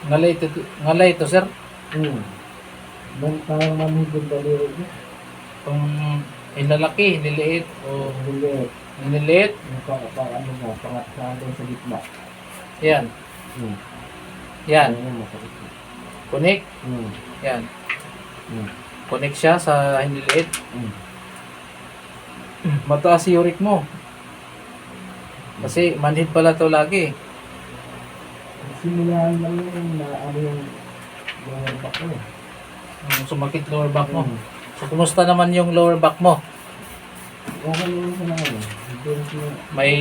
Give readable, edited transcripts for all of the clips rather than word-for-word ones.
Ngalay ito, sir. Hmm. Parang manhid yung daliri niya. Kung inlalaki, niliit, o Hindi. niliit. Yung ano mo, pangat sa gitna. Yan. Hmm. Yan. Yan, masakit. Connect. Hmm. Yan. Hmm. Connect siya sa hiniliit. Hmm. Mataas si uric mo. Kasi manhid pala to lagi. Simulan lang yung na ano yung lower back ko. Sumakit lower back mo. Hmm. So, kumusta naman yung lower back mo? Okay naman sa ano. May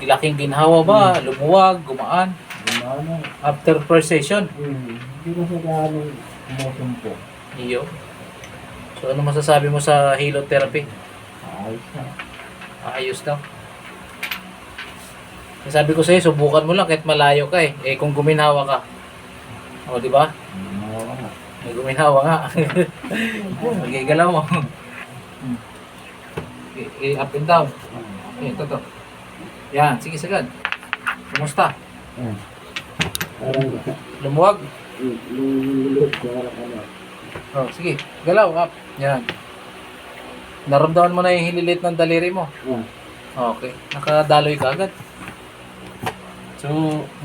laking ginhawa ba? Lumuwag? Gumaan? Gumana. After first session? Hindi ko sa gano'ng kumusumpo. Iyo. So, ano masasabi mo sa helotherapy? Ayos na. Ayos daw. Sabi ko sa'yo, subukan mo lang kahit malayo ka eh. Eh kung guminhawa ka. O, di ba? Ginawa nga. May guminhawa nga. Nagigalaw mo. Up and down. Okay, ito. Yan, sige sagad. Kumusta? Parang Lumuwag? lululot ko parang ano. Oh, sige. Galaw, up. Yan. Naramdaman mo na yung hililit ng daliri mo. Okay. Nakadaloy ka agad. So,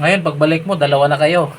ngayon pagbalik mo, dalawa na kayo.